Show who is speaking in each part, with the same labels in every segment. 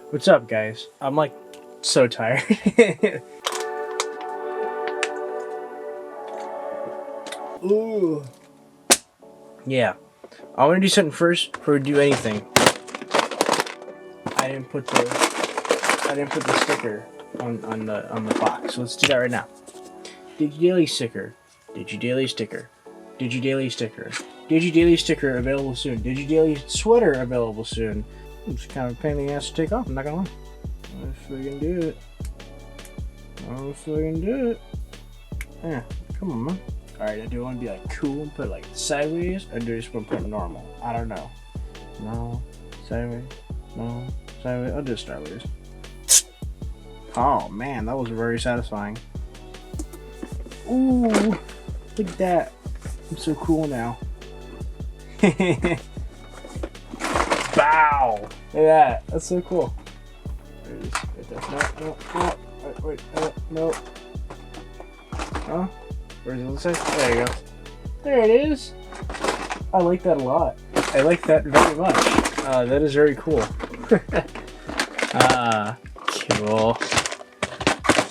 Speaker 1: What's up, guys? I'm like so tired. Ooh. Yeah. I want to do something first before we do anything. I didn't put the sticker on the box. So let's do that right now. Digi Daily sticker. Digi Daily sticker. Digi Daily sticker. Digi Daily sticker available soon. Digi Daily sweater available soon. It's kind of a pain in the ass to take off, I'm not gonna lie. If we can do it. If we can do it. Yeah, come on, man. Alright, I do want to be like cool and put it like sideways, or do I just want to put it normal? I don't know. No, sideways. No, sideways. I'll do it sideways. Oh man, that was very satisfying. Ooh, look at that. I'm so cool now. Bow! Look at that. That's so cool. There it is. Right there. No. Wait, no. Huh? Where does it look like? There you go. There it is. I like that a lot. I like that very much. That is very cool. Cool.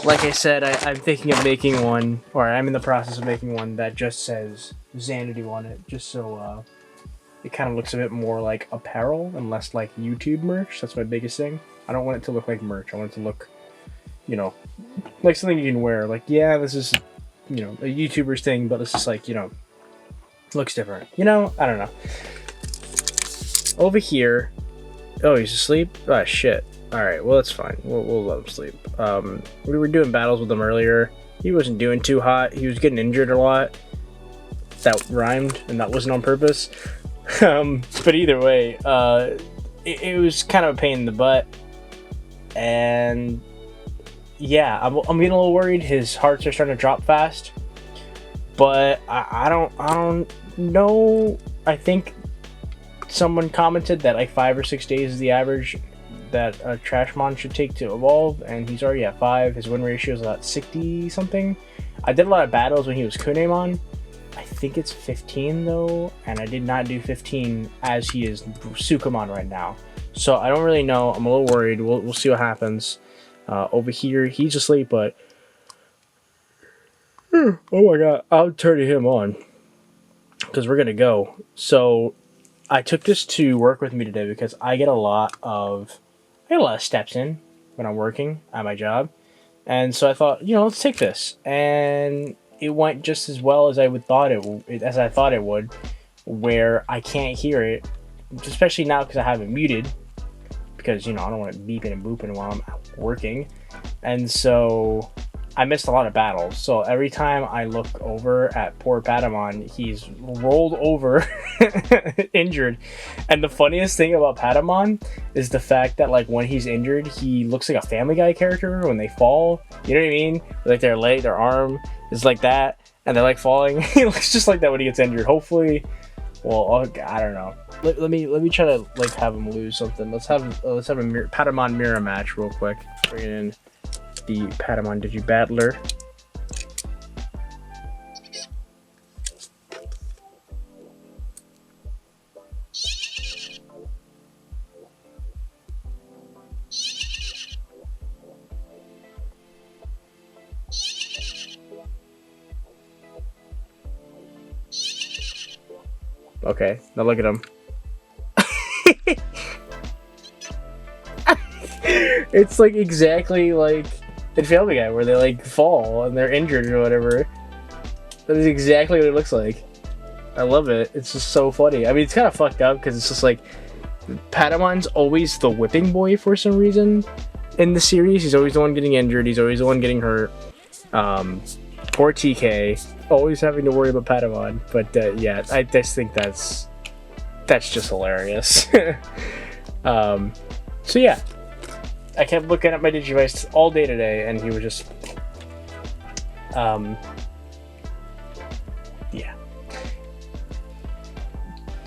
Speaker 1: Like I said, I'm thinking of making one, or I'm in the process of making one that just says Xanadu on it, just so it kind of looks a bit more like apparel and less like YouTube merch. That's my biggest thing. I don't want it to look like merch. I want it to look, you know, like something you can wear. Like, yeah, this is, you know, a YouTuber's thing, but this is like, you know, looks different. You know, I don't know. Over here. Oh, he's asleep? Ah, shit. Alright, well, that's fine. We'll let him sleep. We were doing battles with him earlier. He wasn't doing too hot. He was getting injured a lot. That rhymed, and that wasn't on purpose. But either way, it was kind of a pain in the butt. And yeah, I'm getting a little worried. His hearts are starting to drop fast. But I don't know. I think someone commented that like 5 or 6 days is the average that a Trashmon should take to evolve, and he's already at 5. His win ratio is about 60 something. I did a lot of battles when he was Kunemon. I think it's 15 though, and I did not do 15 as he is Sukamon right now. So I don't really know. I'm a little worried. We'll see what happens. Over here, he's asleep, but oh my god, I'll turn him on because we're gonna go. So I took this to work with me today because I get a lot of steps in when I'm working at my job, and so I thought, you know, let's take this, and it went just as well as I thought it would, where I can't hear it, especially now because I have it muted, because, you know, I don't want it beeping and booping while I'm working, and so I missed a lot of battles. So every time I look over at poor Patamon, he's rolled over injured. And the funniest thing about Patamon is the fact that, like, when he's injured, he looks like a Family Guy character when they fall. You know what I mean? Like their leg, their arm is like that, and they're like falling. He looks just like that when he gets injured. Hopefully, well, I don't know. Let me try to like have him lose something. Let's have a Patamon mirror match real quick. Bring in the Patamon Digi Battler. Okay, now look at him. It's like exactly like in Family Guy where they like fall and they're injured or whatever. That is exactly what it looks like. I love it. It's just so funny. I mean, it's kind of fucked up because it's just like Patamon's always the whipping boy for some reason in the series. He's always the one getting injured. He's always the one getting hurt. Poor TK, always having to worry about Patamon. But yeah, I just think that's just hilarious. So yeah, I kept looking at my Digivice all day today, and he was just, yeah.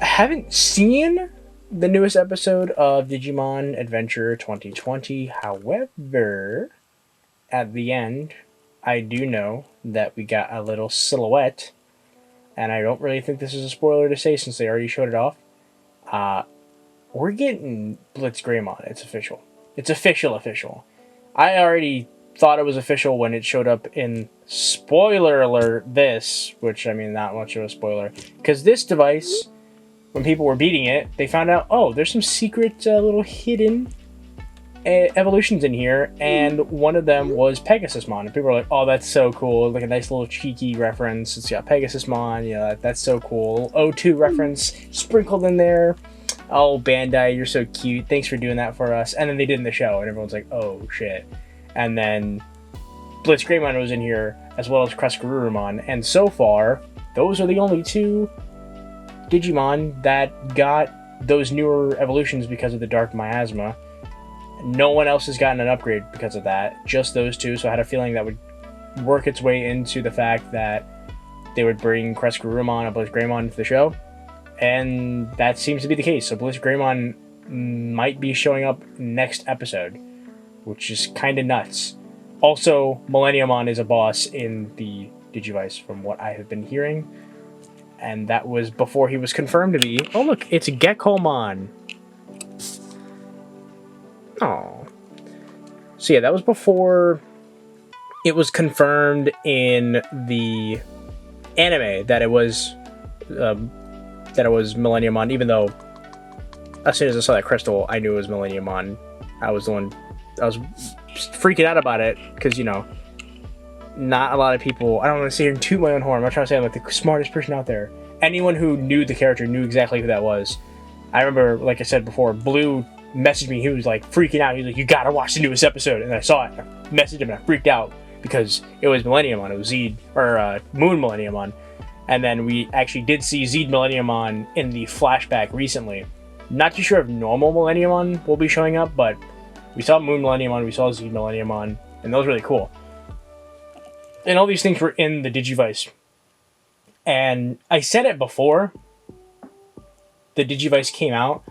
Speaker 1: I haven't seen the newest episode of Digimon Adventure 2020. However, at the end, I do know that we got a little silhouette, and I don't really think this is a spoiler to say since they already showed it off. we're getting Blitz Greymon. It's official. It's official. I already thought it was official when it showed up in spoiler alert this, which I mean not much of a spoiler, because this device, when people were beating it, they found out, oh, there's some secret little hidden evolutions in here, and one of them was Pegasusmon, and people were like, oh, that's so cool, like a nice little cheeky reference. It's got Pegasusmon, you know, that's so cool. O2 reference sprinkled in there. Oh, Bandai, you're so cute, thanks for doing that for us. And then they did in the show, and everyone's like, oh shit. And then Blitz Greymon was in here, as well as Crescarurumon, and so far those are the only two Digimon that got those newer evolutions because of the Dark Miasma. No one else has gotten an upgrade because of that, just those two, so I had a feeling that would work its way into the fact that they would bring Crescarurumon and Blitz Greymon to the show, and that seems to be the case. So Blitz Greymon might be showing up next episode, which is kind of nuts. Also, Millenniumon is a boss in the Digivice from what I have been hearing, and that was before he was confirmed to be. Oh look, it's Gekomon. Oh. So yeah, that was before it was confirmed in the anime that it was Millenniumon, even though as soon as I saw that crystal, I knew it was Millenniumon. I was freaking out about it, because, you know, not a lot of people, I don't want to sit here and toot my own horn, I'm not trying to say I'm like the smartest person out there. Anyone who knew the character knew exactly who that was. I remember, like I said before, Blue messaged me, he was like freaking out, he was like, you gotta watch the newest episode, and I saw it, I messaged him, and I freaked out, because it was Millenniumon, it was Zed, or Moon Millenniumon, and then we actually did see Zed Millenniumon in the flashback recently. Not too sure if normal Millenniumon will be showing up, but we saw Moon Millenniumon, we saw Zed Millenniumon, and that was really cool. And all these things were in the Digivice. And I said it before the Digivice came out.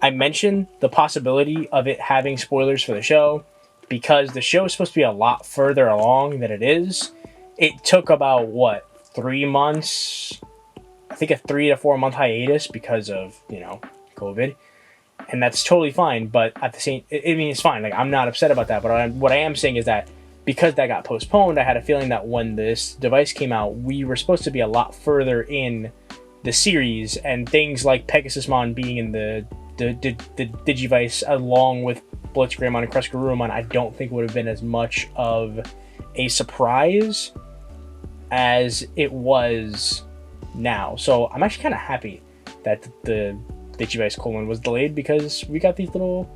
Speaker 1: I mentioned the possibility of it having spoilers for the show, because the show is supposed to be a lot further along than it is. It took about, 3 months? I think a 3 to 4 month hiatus because of, you know, COVID. And that's totally fine, but at the same, I mean, it's fine. Like, I'm not upset about that, but what I am saying is that because that got postponed, I had a feeling that when this device came out, we were supposed to be a lot further in the series, and things like Pegasusmon being in the Digivice along with Blitz Greymon and Crescarurumon, I don't think would have been as much of a surprise as it was now. So I'm actually kind of happy that the Digivice colon was delayed, because we got these little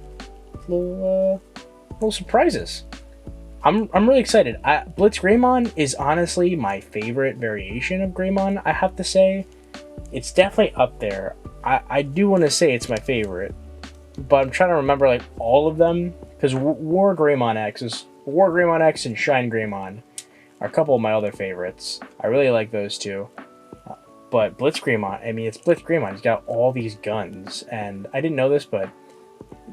Speaker 1: surprises. I'm really excited. Blitz Greymon is honestly my favorite variation of Greymon, I have to say. It's definitely up there. I do want to say it's my favorite, but I'm trying to remember like all of them, because War Greymon X and Shine Greymon are a couple of my other favorites. I really like those two. But Blitz Greymon, I mean, it's Blitz Greymon. He's got all these guns, and I didn't know this, but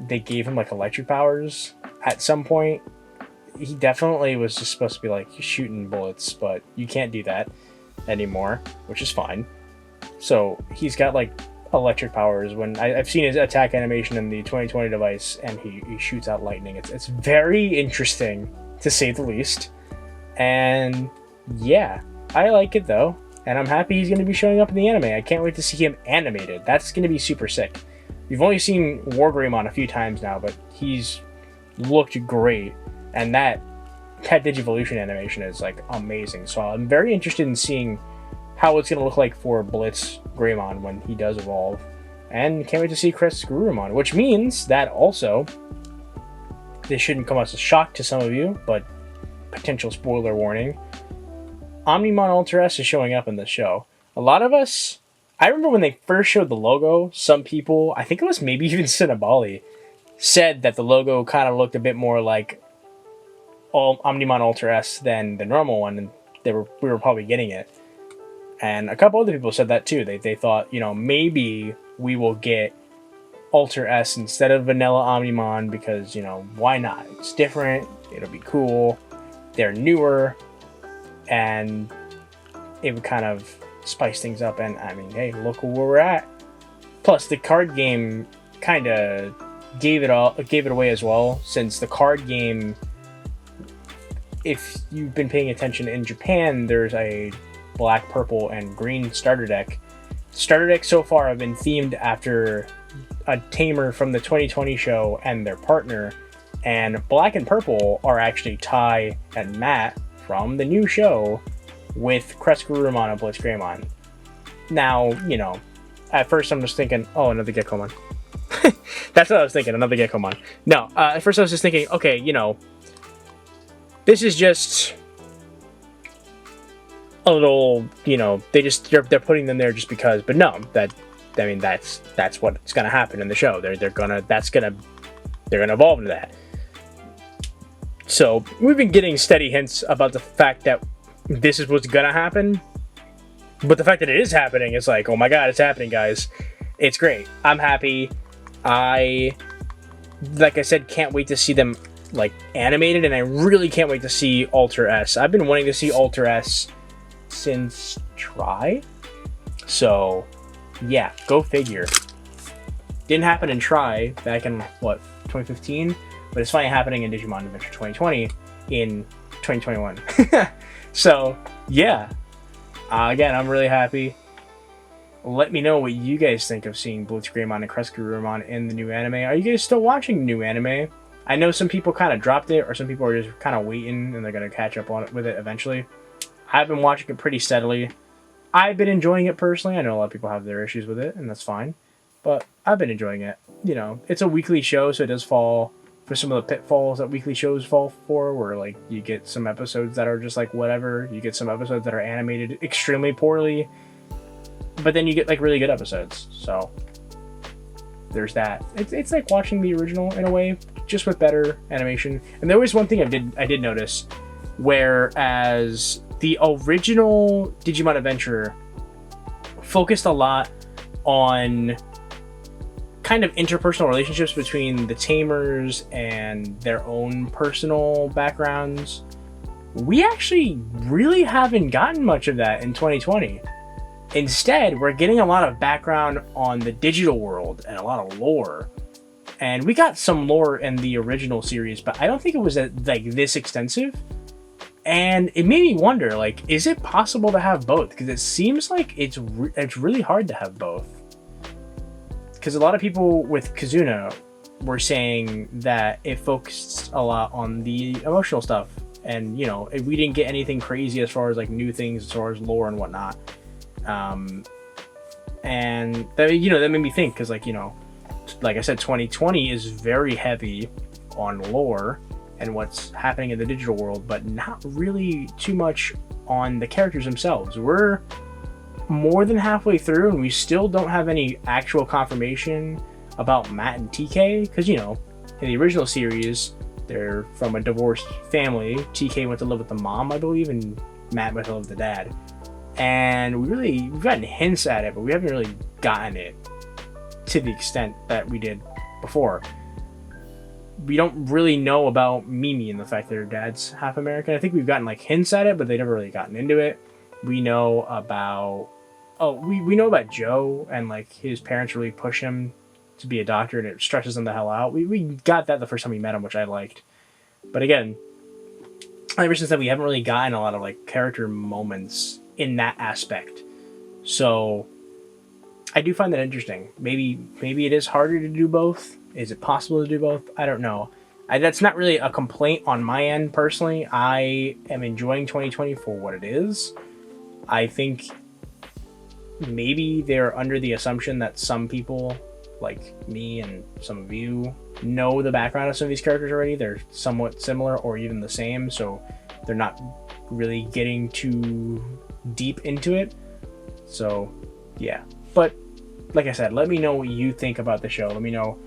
Speaker 1: they gave him like electric powers at some point. He definitely was just supposed to be like shooting bullets, but you can't do that anymore, which is fine. So he's got like electric powers. When I've seen his attack animation in the 2020 device, and he shoots out lightning. It's very interesting, to say the least. And yeah, I like it though. And I'm happy he's going to be showing up in the anime. I can't wait to see him animated. That's going to be super sick. We've only seen War Greymon a few times now, but he's looked great. And that Digivolution animation is like amazing. So I'm very interested in seeing how it's going to look like for Blitz Greymon when he does evolve. And can't wait to see Crescarurumon, which means that also, this shouldn't come as a shock to some of you, but potential spoiler warning, Omnimon Ultra S is showing up in this show. A lot of us, I remember when they first showed the logo, some people, I think it was maybe even Cinnabali, said that the logo kind of looked a bit more like Omnimon Ultra S than the normal one, and we were probably getting it. And a couple other people said that too. They thought, you know, maybe we will get Ultra S instead of Vanilla Omnimon, because, you know, why not? It's different, it'll be cool, they're newer, and it would kind of spice things up. And I mean, hey, look where we're at. Plus, the card game kind of gave it away as well, since the card game, if you've been paying attention, in Japan there's a black, purple, and green starter deck. Starter decks so far have been themed after a tamer from the 2020 show and their partner, and black and purple are actually Tai and Matt from the new show with Kreskurumon and Blitzgreymon. Now, at first I'm just thinking, oh, another Gekkomon. That's what I was thinking, another Gekkomon. No, at first I was just thinking, okay, this is just a little, they're putting them there just because. But no, that's what's gonna happen in the show. They're gonna evolve into that. So we've been getting steady hints about the fact that this is what's gonna happen. But the fact that it is happening is like, oh my god, it's happening, guys. It's great. I'm happy. Like I said, can't wait to see them animated, and I really can't wait to see Alter S. I've been wanting to see Alter S since Try. So yeah, go figure. Didn't happen in Try back in 2015, but it's finally happening in Digimon Adventure 2020 in 2021. So yeah, again, I'm really happy. Let me know what you guys think of seeing Blitzgreymon and Kreskurumon in the new anime. Are you guys still watching the new anime? I know some people kind of dropped it, or some people are just kind of waiting and they're going to catch up on it with it eventually. I've been watching it pretty steadily. I've been enjoying it personally. I know a lot of people have their issues with it, and that's fine. But I've been enjoying it. It's a weekly show, so it does fall for some of the pitfalls that weekly shows fall for, where you get some episodes that are just whatever. You get some episodes that are animated extremely poorly, but then you get really good episodes. So there's that. It's like watching the original in a way, just with better animation. And there was one thing I did notice, whereas the original Digimon Adventure focused a lot on kind of interpersonal relationships between the tamers and their own personal backgrounds, we actually really haven't gotten much of that in 2020. Instead, we're getting a lot of background on the digital world and a lot of lore. And we got some lore in the original series, but I don't think it was this extensive. And it made me wonder, is it possible to have both? Because it seems like it's really hard to have both. Because a lot of people with Kizuna were saying that it focused a lot on the emotional stuff. And, we didn't get anything crazy as far as new things, as far as lore and whatnot. And that, that made me think, because like I said, 2020 is very heavy on lore and what's happening in the digital world, but not really too much on the characters themselves. We're more than halfway through and we still don't have any actual confirmation about Matt and TK, because in the original series they're from a divorced family. TK went to live with the mom, I believe, and Matt went to live with the dad. And we've gotten hints at it, but we haven't really gotten it to the extent that we did before. We don't really know about Mimi and the fact that her dad's half American. I think we've gotten hints at it, but they never really gotten into it. We know about we know about Joe, and his parents really push him to be a doctor, and it stresses him the hell out. We got that the first time we met him, which I liked. But again, ever since then, we haven't really gotten a lot of character moments in that aspect. So I do find that interesting. Maybe it is harder to do both. Is it possible to do both? I don't know. That's not really a complaint on my end personally. I am enjoying 2020 for what it is. I think maybe they're under the assumption that some people like me and some of you know the background of some of these characters already. They're somewhat similar or even the same, so they're not really getting too deep into it. So yeah, but like I said, let me know what you think about the show. Let me know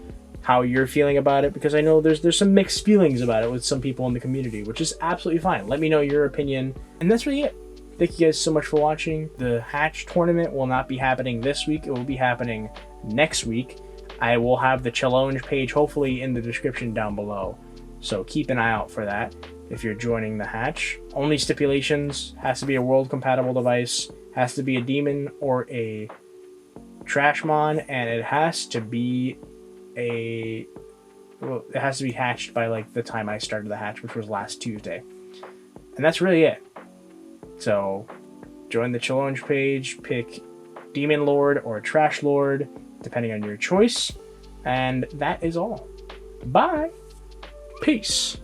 Speaker 1: how you're feeling about it, because I know there's some mixed feelings about it with some people in the community, which is absolutely fine. Let me know your opinion, and that's really it. Thank you guys so much for watching. The Hatch tournament will not be happening this week. It will be happening next week. I will have the challenge page hopefully in the description down below, so keep an eye out for that if you're joining the Hatch. Only stipulations: has to be a world compatible device, has to be a demon or a Trashmon, and it has to be well, it has to be hatched by like the time I started the hatch, which was last Tuesday. And that's really it. So join the challenge page, pick Demon Lord or Trash Lord, depending on your choice. And that is all. Bye. Peace.